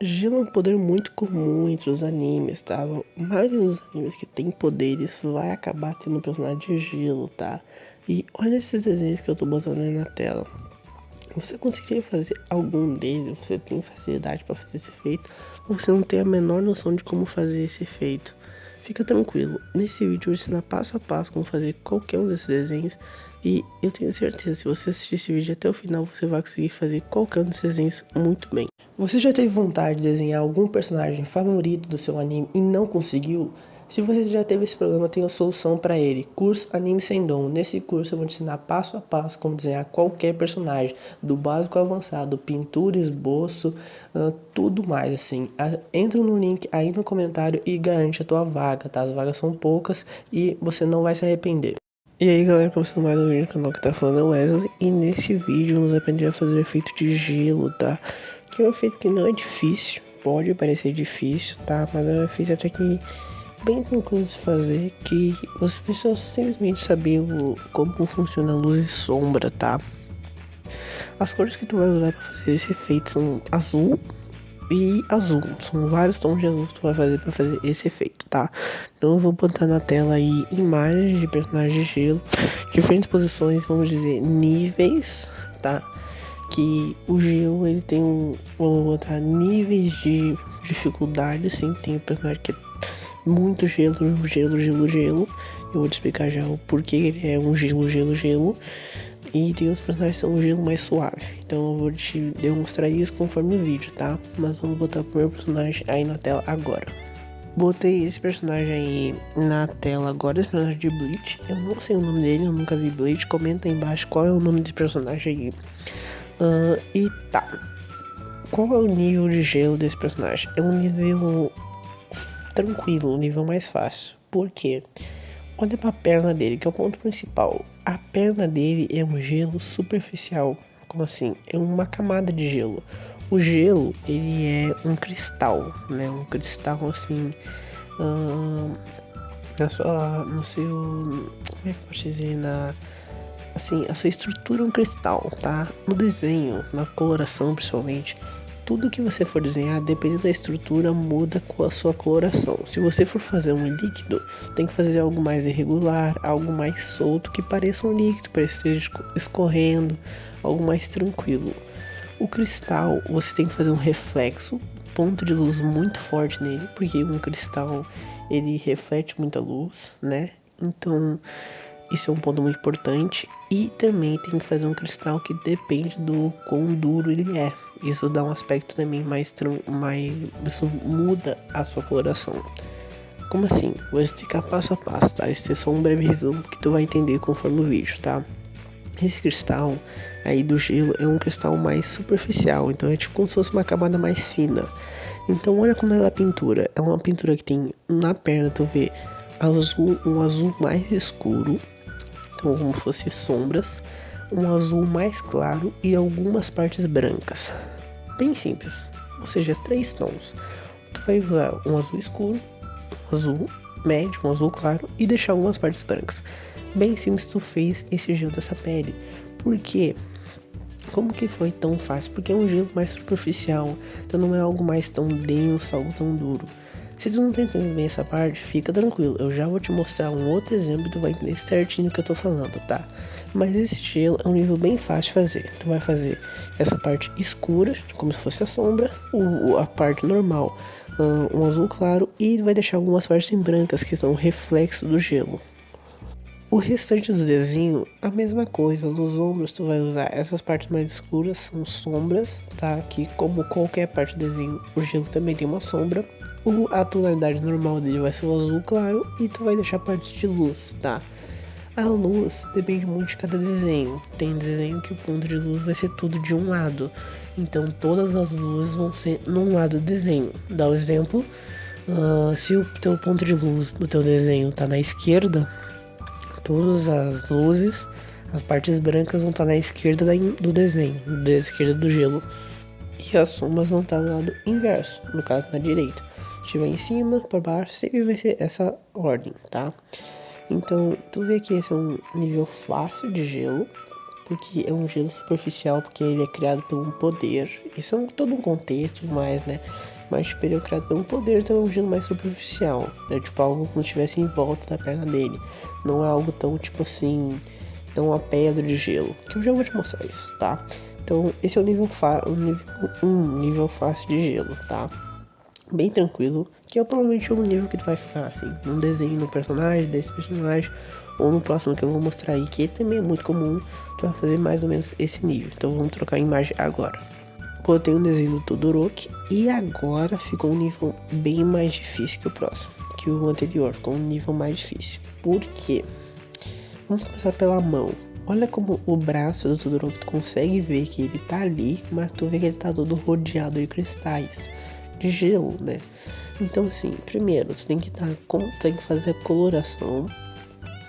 Gelo é um poder muito comum entre os animes, tá? A maioria dos animes que tem poderes vai acabar tendo um personagem de gelo, tá? E olha esses desenhos que eu tô botando aí na tela. Você conseguiria fazer algum deles? Você tem facilidade para fazer esse efeito? Ou você não tem a menor noção de como fazer esse efeito? Fica tranquilo, nesse vídeo eu vou ensinar passo a passo como fazer qualquer um desses desenhos. E eu tenho certeza, se você assistir esse vídeo até o final, você vai conseguir fazer qualquer um desses desenhos muito bem. Você já teve vontade de desenhar algum personagem favorito do seu anime e não conseguiu? Se você já teve esse problema, eu tenho a solução para ele. Curso Anime Sem Dom. Nesse curso eu vou te ensinar passo a passo como desenhar qualquer personagem, do básico ao avançado, pintura, esboço, tudo mais assim. Entra no link aí no comentário e garante a tua vaga, tá? As vagas são poucas e você não vai se arrepender. E aí galera, começando mais um vídeo no canal, que tá falando é o Wesley. E nesse vídeo vamos aprender a fazer o efeito de gelo, tá? Que é um efeito que não é difícil, pode parecer difícil, tá? Mas é um efeito até que bem tranquilo de fazer, que você precisa simplesmente saber como funciona a luz e sombra, tá? As cores que tu vai usar para fazer esse efeito são azul e azul. São vários tons de azul que tu vai fazer para fazer esse efeito, tá? Então eu vou botar na tela aí imagens de personagens de gelo, diferentes posições, vamos dizer, níveis, tá? Que o gelo, ele tem vou botar níveis de dificuldade, assim, tem um personagem que é muito gelo. Eu vou te explicar já o porquê ele é um gelo. E tem os personagens que são um gelo mais suave. Então eu vou te demonstrar isso conforme o vídeo, tá? Mas vamos botar o primeiro personagem aí na tela agora. Botei esse personagem aí na tela agora, esse personagem de Bleach. Eu não sei o nome dele, eu nunca vi Bleach. Comenta aí embaixo qual é o nome desse personagem aí. E tá. Qual é o nível de gelo desse personagem? É um nível tranquilo, um nível mais fácil. Por quê? Olha pra perna dele, que é o ponto principal. A perna dele é um gelo superficial. Como assim? É uma camada de gelo. O gelo, ele é um cristal, né? Um cristal assim. No seu. Como é que eu posso dizer? Assim, a sua estrutura é um cristal, tá? No desenho, na coloração principalmente, tudo que você for desenhar, dependendo da estrutura, muda com a sua coloração. Se você for fazer um líquido, tem que fazer algo mais irregular, algo mais solto, que pareça um líquido, pareça que esteja escorrendo, algo mais tranquilo. O cristal, você tem que fazer um reflexo, ponto de luz muito forte nele, porque um cristal, ele reflete muita luz, né? Então, isso é um ponto muito importante. E também tem que fazer um cristal que depende do quão duro ele é. Isso dá um aspecto também mais isso muda a sua coloração. Como assim? Vou explicar passo a passo, tá? Isso é só um breve resumo que tu vai entender conforme o vídeo, tá? Esse cristal aí do gelo é um cristal mais superficial, então é tipo como se fosse uma camada mais fina. Então olha como ela é a pintura. É uma pintura que tem na perna, tu vê um azul mais escuro, então como se fosse sombras, um azul mais claro e algumas partes brancas. Bem simples, ou seja, 3 tons. Tu vai usar um azul escuro, um azul médio, um azul claro e deixar algumas partes brancas. Bem simples, tu fez esse gelo dessa pele. Por quê? Como que foi tão fácil? Porque é um gelo mais superficial, então não é algo mais tão denso, algo tão duro. Se tu não tá entendendo bem essa parte, fica tranquilo, eu já vou te mostrar um outro exemplo e tu vai entender certinho o que eu tô falando, tá? Mas esse gelo é um nível bem fácil de fazer. Tu vai fazer essa parte escura, como se fosse a sombra, a parte normal, um azul claro, e vai deixar algumas partes em brancas, que são o reflexo do gelo. O restante do desenho, a mesma coisa. Nos ombros tu vai usar essas partes mais escuras, são sombras, tá? Que como qualquer parte do desenho, o gelo também tem uma sombra. A tonalidade normal dele vai ser o azul claro e tu vai deixar parte de luz, tá? A luz depende muito de cada desenho. Tem desenho que o ponto de luz vai ser tudo de um lado. Então todas as luzes vão ser num lado do desenho. Dá o exemplo, se o teu ponto de luz do teu desenho tá na esquerda, todas as luzes, as partes brancas vão estar na esquerda do desenho, da esquerda do gelo. E as sombras vão estar no lado inverso, no caso na direita. Se estiver em cima, para baixo, sempre vai ser essa ordem, tá? Então, tu vê que esse é um nível fácil de gelo, porque é um gelo superficial, porque ele é criado por um poder. Isso é todo um contexto mais, né? Mas tipo, ele é criado por um poder, então é um gelo mais superficial. É tipo algo como se estivesse em volta da perna dele. Não é algo tão tipo assim, tão uma pedra de gelo. Que eu já vou te mostrar isso, tá? Então esse é o nível, nível fácil de gelo, tá? Bem tranquilo, que é provavelmente um nível que tu vai ficar assim, num desenho no personagem, desse personagem, ou no próximo que eu vou mostrar aí, que também é muito comum, tu vai fazer mais ou menos esse nível. Então vamos trocar a imagem agora. Pô, eu tenho um desenho do Todoroki, e agora ficou um nível bem mais difícil que o próximo, que o anterior, ficou um nível mais difícil. Por quê? Vamos começar pela mão. Olha como o braço do Todoroki, tu consegue ver que ele tá ali, mas tu vê que ele tá todo rodeado de cristais de gelo, né? Então assim, primeiro tu tem que fazer a coloração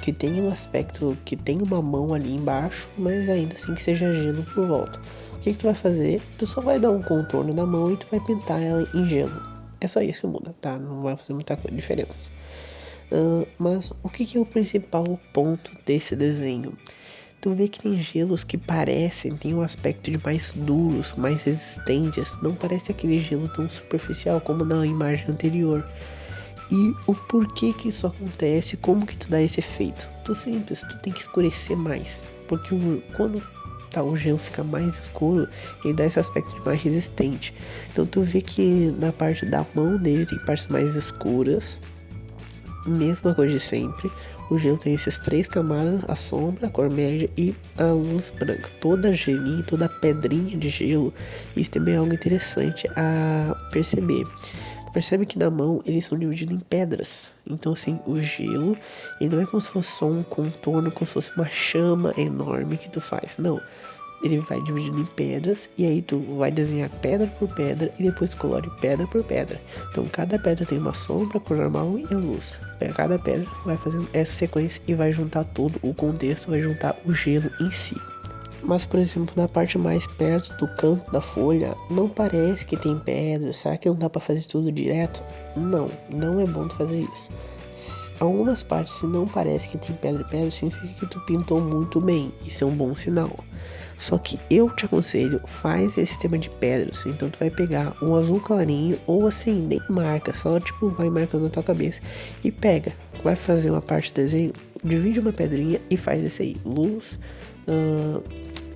que tenha um aspecto, que tenha uma mão ali embaixo, mas ainda assim que seja gelo por volta. O que tu vai fazer? Tu só vai dar um contorno na mão e tu vai pintar ela em gelo. É só isso que muda, tá? Não vai fazer muita diferença. Mas o que é o principal ponto desse desenho? Tu vê que tem gelos que tem um aspecto de mais duros, mais resistentes. Não parece aquele gelo tão superficial como na imagem anterior. E o porquê que isso acontece, como que tu dá esse efeito? Tu tem que escurecer mais. Porque quando o gelo fica mais escuro, ele dá esse aspecto de mais resistente. Então tu vê que na parte da mão dele tem partes mais escuras. Mesma coisa de sempre. O gelo tem essas 3 camadas: a sombra, a cor média e a luz branca. Toda gelinho, toda pedrinha de gelo. Isso também é algo interessante a perceber. Percebe que na mão eles são divididos em pedras. Então assim, o gelo, ele não é como se fosse só um contorno, como se fosse uma chama enorme que tu faz. Não. Ele vai dividindo em pedras, e aí tu vai desenhar pedra por pedra e depois colore pedra por pedra. Então cada pedra tem uma sombra, cor normal e a luz. Cada pedra vai fazendo essa sequência e vai juntar todo o contexto, vai juntar o gelo em si. Mas, por exemplo, na parte mais perto do canto da folha, não parece que tem pedra. Será que não dá pra fazer tudo direto? Não é bom tu fazer isso. Algumas partes, se não parece que tem pedra, significa que tu pintou muito bem. Isso é um bom sinal. Só que eu te aconselho, faz esse sistema de pedras. Então tu vai pegar um azul clarinho, ou assim, nem marca, só tipo vai marcando na tua cabeça e pega. Vai fazer uma parte do desenho, divide uma pedrinha e faz esse aí. Luz,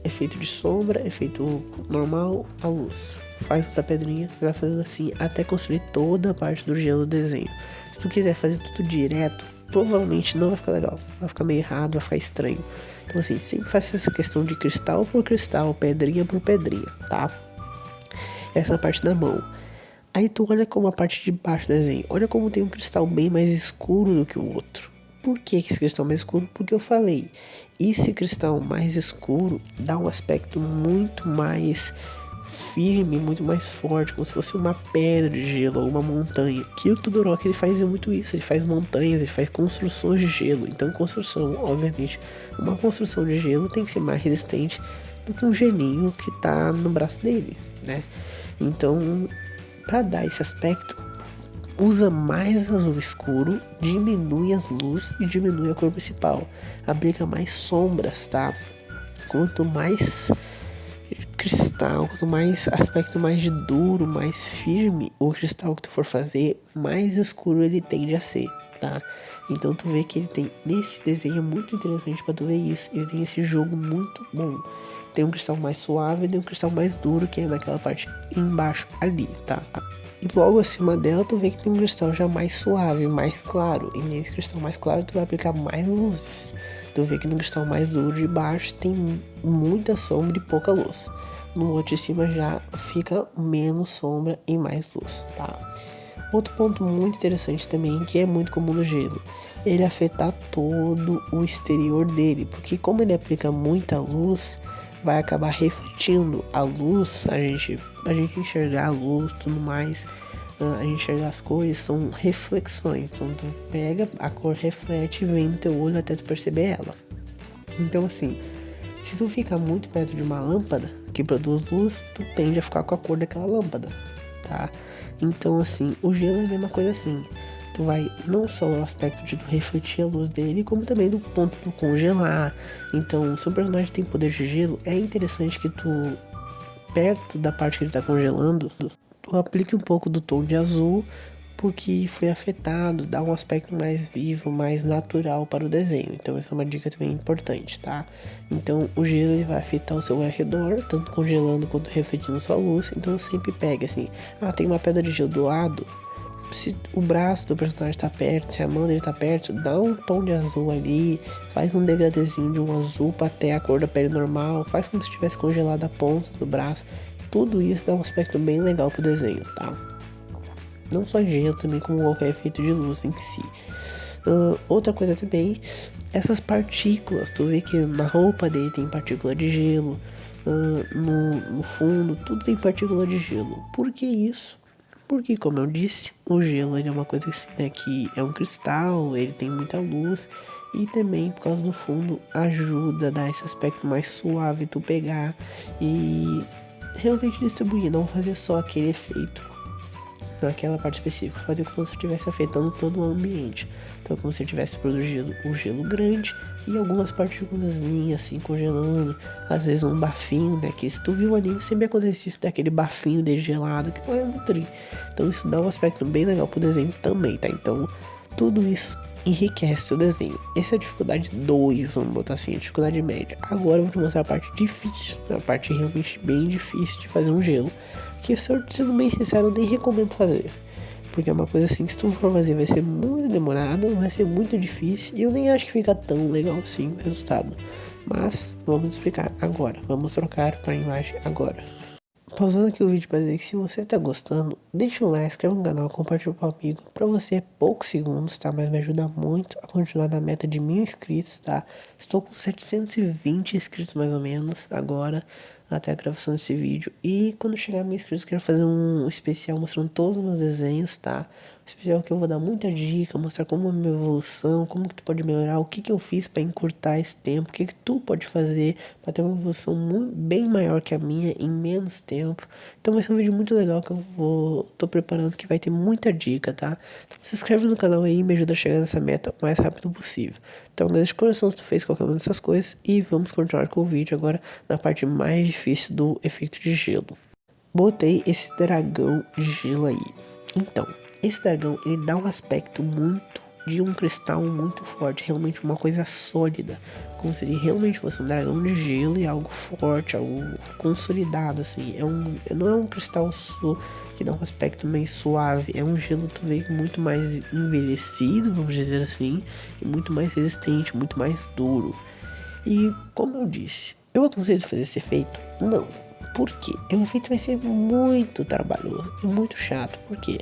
efeito de sombra, efeito normal, a luz. Faz outra pedrinha e vai fazendo assim até construir toda a parte do gelo do desenho. Se tu quiser fazer tudo direto, provavelmente não vai ficar legal. Vai ficar meio errado, vai ficar estranho. Então assim, sempre faça essa questão de cristal por cristal, pedrinha por pedrinha, tá? Essa é a parte da mão. Aí tu olha como a parte de baixo do desenho. Olha como tem um cristal bem mais escuro do que o outro. Por que esse cristal mais escuro? Porque eu falei, esse cristal mais escuro dá um aspecto muito mais firme, muito mais forte, como se fosse uma pedra de gelo ou uma montanha. Que o Todoroki, ele faz muito isso, ele faz montanhas, ele faz construções de gelo. Então construção, obviamente, uma construção de gelo tem que ser mais resistente do que um gelinho que tá no braço dele, né? Então, para dar esse aspecto, usa mais azul escuro, diminui as luzes e diminui a cor principal. Aplica mais sombras, tá? Quanto mais cristal, quanto mais aspecto mais duro, mais firme o cristal que tu for fazer, mais escuro ele tende a ser, tá? Então tu vê que ele tem, nesse desenho muito interessante pra tu ver isso, ele tem esse jogo muito bom. Tem um cristal mais suave e tem um cristal mais duro, que é naquela parte embaixo ali, tá? E logo acima dela tu vê que tem um cristal já mais suave, mais claro. E nesse cristal mais claro tu vai aplicar mais luzes. Tu vê que no cristal mais duro de baixo tem muita sombra e pouca luz. No outro de cima já fica menos sombra e mais luz, tá? Outro ponto muito interessante também, que é muito comum no gelo, ele afetar todo o exterior dele. Porque como ele aplica muita luz, vai acabar refletindo a luz, a gente enxergar a luz, tudo mais, a gente enxergar as cores, são reflexões. Então tu pega, a cor reflete e vem no teu olho até tu perceber ela. Então assim, se tu ficar muito perto de uma lâmpada que produz luz, tu tende a ficar com a cor daquela lâmpada, tá? Então, assim, o gelo é a mesma coisa assim. Tu vai não só o aspecto de tu refletir a luz dele, como também do ponto do congelar. Então, se o personagem tem poder de gelo, é interessante que tu, perto da parte que ele tá congelando, tu aplique um pouco do tom de azul, porque foi afetado, dá um aspecto mais vivo, mais natural para o desenho. Então essa é uma dica também importante, tá? Então o gelo ele vai afetar o seu redor, tanto congelando quanto refletindo sua luz. Então sempre pega assim, tem uma pedra de gelo do lado. Se o braço do personagem tá perto, se a mão dele tá perto, dá um tom de azul ali, faz um degradezinho de um azul para até a cor da pele normal, faz como se tivesse congelado a ponta do braço. Tudo isso dá um aspecto bem legal pro desenho, tá? Não só gelo, também como qualquer efeito de luz em si. Outra coisa também, essas partículas. Tu vê que na roupa dele tem partícula de gelo, no fundo, tudo tem partícula de gelo. Por que isso? Porque, como eu disse, o gelo ele é uma coisa assim, né, que é um cristal, ele tem muita luz. E também, por causa do fundo, ajuda a dar esse aspecto mais suave, tu pegar e realmente distribuir, não fazer só aquele efeito naquela parte específica, fazer como se estivesse afetando todo o ambiente. Então, como se estivesse produzindo um gelo grande e algumas partículas assim congelando, às vezes um bafinho, né? Que se tu viu o anime, sempre acontece isso, daquele bafinho de gelado, que não é muito tri. Então, isso dá um aspecto bem legal pro desenho também, tá? Então, tudo isso enriquece o desenho. Essa é a dificuldade 2, vamos botar assim, a dificuldade média. Agora eu vou te mostrar a parte difícil, a parte realmente bem difícil de fazer um gelo, que, sendo bem sincero, eu nem recomendo fazer. Porque é uma coisa assim que se tu for fazer vai ser muito demorado, vai ser muito difícil. E eu nem acho que fica tão legal assim o resultado. Mas vamos explicar agora. Vamos trocar para a imagem agora. Pausando aqui o vídeo para dizer que se você tá gostando, deixa um like, inscreve no canal, compartilha com o amigo. Pra você é poucos segundos, tá? Mas me ajuda muito a continuar na meta de 1000 inscritos, tá? Estou com 720 inscritos mais ou menos agora, até a gravação desse vídeo. E quando chegar a 1000 inscritos, eu quero fazer um especial mostrando todos os meus desenhos, tá? Um especial que eu vou dar muita dica, mostrar como é a minha evolução, como que tu pode melhorar, o que que eu fiz para encurtar esse tempo, o que que tu pode fazer para ter uma evolução bem maior que a minha em menos tempo. Então vai ser um vídeo muito legal que tô preparando, que vai ter muita dica, tá? Então se inscreve no canal aí e me ajuda a chegar nessa meta o mais rápido possível. Então agradeço de coração se tu fez qualquer uma dessas coisas e vamos continuar com o vídeo agora na parte mais difícil do efeito de gelo. Botei esse dragão de gelo aí. Então, esse dragão ele dá um aspecto muito de um cristal muito forte, realmente uma coisa sólida, como se ele realmente fosse um dragão de gelo e algo forte, algo consolidado assim. Não é um cristal que dá um aspecto meio suave, é um gelo tu vê muito mais envelhecido, vamos dizer assim, e muito mais resistente, muito mais duro. E como eu disse, eu aconselho fazer esse efeito? Não. Por quê? O efeito vai ser muito trabalhoso e muito chato. Por quê?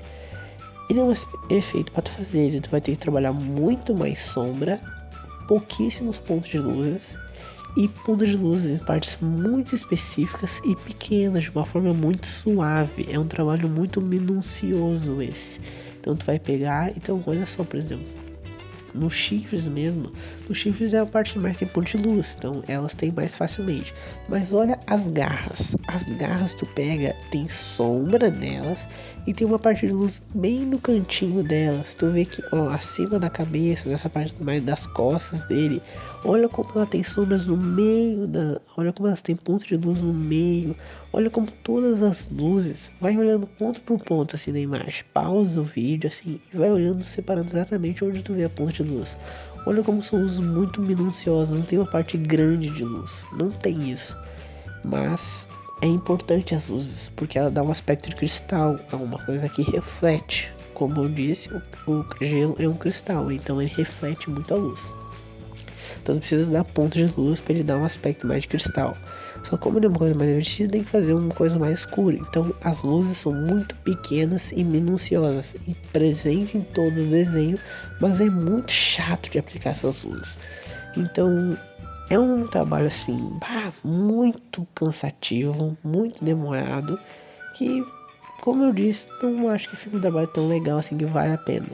Ele é um efeito para tu fazer ele, tu vai ter que trabalhar muito mais sombra, pouquíssimos pontos de luzes e pontos de luzes em partes muito específicas e pequenas, de uma forma muito suave. É um trabalho muito minucioso esse. Então tu vai pegar, então olha só, por exemplo, nos chifres mesmo, os chifres é a parte que mais tem ponto de luz, então elas tem mais facilmente. Mas olha as garras tu pega, tem sombra nelas e tem uma parte de luz bem no cantinho delas. Tu vê que acima da cabeça, nessa parte mais das costas dele, olha como ela tem sombras no meio olha como elas têm ponto de luz no meio. Olha como todas as luzes, vai olhando ponto por ponto assim na imagem, pausa o vídeo assim e vai olhando, separando exatamente onde tu vê a ponta de luz. Olha como são luzes muito minuciosas, não tem uma parte grande de luz, não tem isso. Mas é importante as luzes, porque ela dá um aspecto de cristal, é uma coisa que reflete. Como eu disse, o gelo é um cristal, então ele reflete muito a luz. Então tu precisa dar pontos de luz para ele dar um aspecto mais de cristal. Só como ele é uma coisa mais divertida, tem que fazer uma coisa mais escura. Então as luzes são muito pequenas e minuciosas e presente em todos os desenhos, mas é muito chato de aplicar essas luzes. Então é um trabalho assim, muito cansativo, muito demorado, que, como eu disse, não acho que fica um trabalho tão legal assim que vale a pena.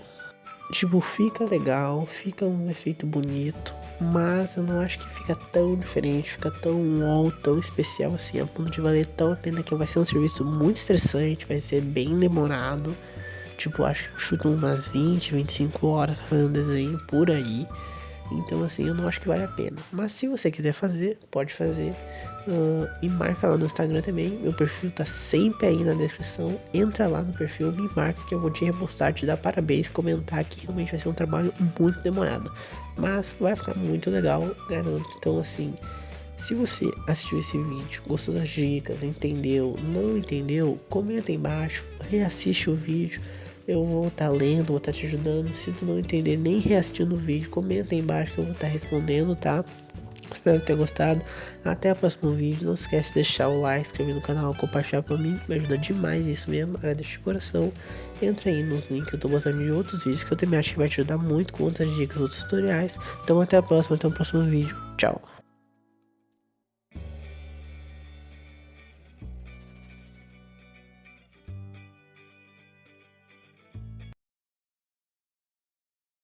Tipo, fica legal, fica um efeito bonito, mas eu não acho que fica tão diferente, fica tão wow, tão especial assim, a ponto de valer tão a pena, que vai ser um serviço muito estressante, vai ser bem demorado. Tipo, acho que chutam umas 20, 25 horas pra fazer um desenho por aí. Então, assim, eu não acho que vale a pena. Mas se você quiser fazer, pode fazer. Me marca lá no Instagram também. Meu perfil tá sempre aí na descrição. Entra lá no perfil, me marca que eu vou te repostar, te dar parabéns, comentar que realmente vai ser um trabalho muito demorado. Mas vai ficar muito legal, garanto. Então, assim, se você assistiu esse vídeo, gostou das dicas, entendeu, não entendeu, comenta aí embaixo, reassiste o vídeo. Eu vou estar lendo, vou estar te ajudando. Se tu não entender nem reassistindo o vídeo, comenta aí embaixo que eu vou estar respondendo, tá? Espero ter gostado. Até o próximo vídeo. Não esquece de deixar o like, inscrever no canal, compartilhar pra mim. Me ajuda demais isso mesmo. Agradeço de coração. Entra aí nos links que eu tô botando de outros vídeos, que eu também acho que vai te ajudar muito com outras dicas, outros tutoriais. Então até a próxima, até o próximo vídeo. Tchau.